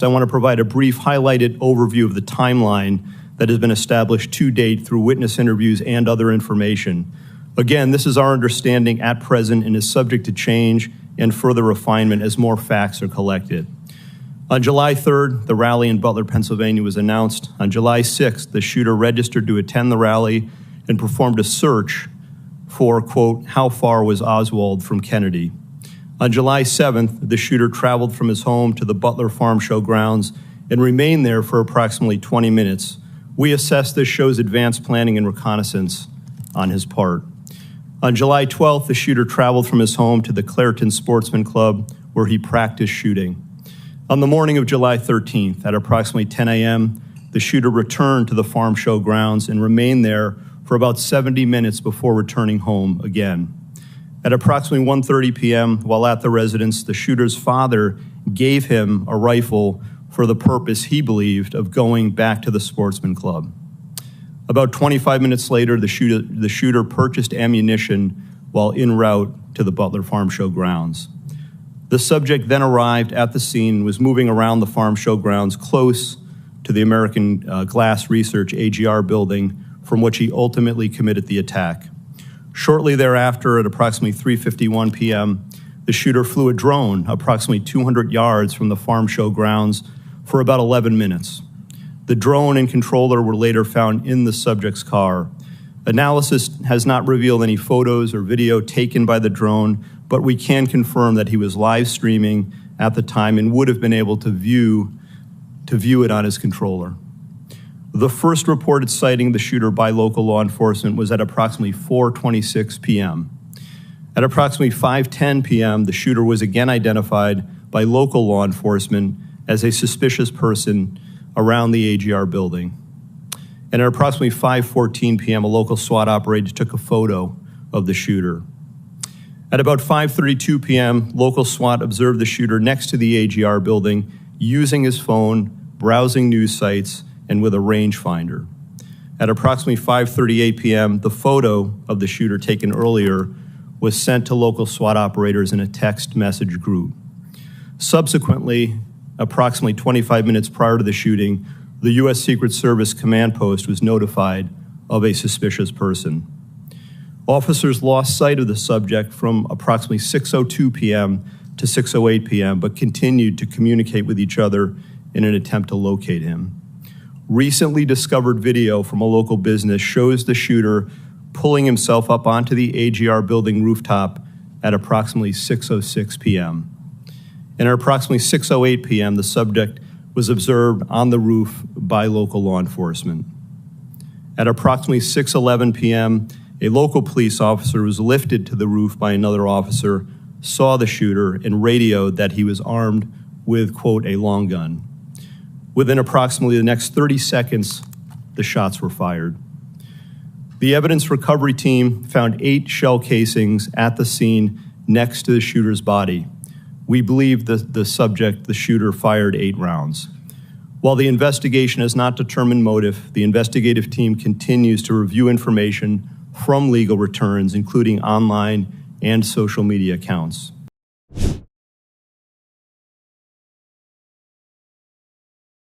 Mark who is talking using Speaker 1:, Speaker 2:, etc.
Speaker 1: I want to provide a brief highlighted overview of the timeline that has been established to date through witness interviews and other information. Again, this is our understanding at present and is subject to change and further refinement as more facts are collected. On July 3rd, the rally in Butler, Pennsylvania was announced. On July 6th, the shooter registered to attend the rally and performed a search for, quote, how far was Oswald from Kennedy? On July 7th, the shooter traveled from his home to the Butler Farm Showgrounds and remained there for approximately 20 minutes. We assess this shows advanced planning and reconnaissance on his part. On July 12th, the shooter traveled from his home to the Clairton Sportsman Club, where he practiced shooting. On the morning of July 13th, at approximately 10 a.m., the shooter returned to the farm showgrounds and remained there for about 70 minutes before returning home again. At approximately 1:30 p.m., while at the residence, the shooter's father gave him a rifle for the purpose, he believed, of going back to the sportsman club. About 25 minutes later, the shooter purchased ammunition while en route to the Butler Farm Showgrounds. The subject then arrived at the scene and was moving around the farm showgrounds close to the American Glass Research AGR building, from which he ultimately committed the attack. Shortly thereafter, at approximately 3:51 p.m., the shooter flew a drone approximately 200 yards from the farm showgrounds for about 11 minutes. The drone and controller were later found in the subject's car. Analysis has not revealed any photos or video taken by the drone, but we can confirm that he was live streaming at the time and would have been able to view it on his controller. The first reported sighting of the shooter by local law enforcement was at approximately 4:26 p.m. At approximately 5:10 p.m., the shooter was again identified by local law enforcement as a suspicious person around the AGR building. And at approximately 5:14 p.m., a local SWAT operator took a photo of the shooter. At about 5:32 p.m., local SWAT observed the shooter next to the AGR building using his phone, browsing news sites, and with a rangefinder. At approximately 5:38 p.m., the photo of the shooter taken earlier was sent to local SWAT operators in a text message group. Subsequently, approximately 25 minutes prior to the shooting, the U.S. Secret Service command post was notified of a suspicious person. Officers lost sight of the subject from approximately 6:02 p.m. to 6:08 p.m., but continued to communicate with each other in an attempt to locate him. Recently discovered video from a local business shows the shooter pulling himself up onto the AGR building rooftop at approximately 6:06 p.m. And at approximately 6:08 p.m., the subject was observed on the roof by local law enforcement. At approximately 6:11 p.m., a local police officer was lifted to the roof by another officer, saw the shooter, and radioed that he was armed with, quote, a long gun. Within approximately the next 30 seconds, the shots were fired. The evidence recovery team found 8 shell casings at the scene next to the shooter's body. We believe that the shooter, fired 8 rounds. While the investigation has not determined motive, the investigative team continues to review information from legal returns, including online and social media accounts.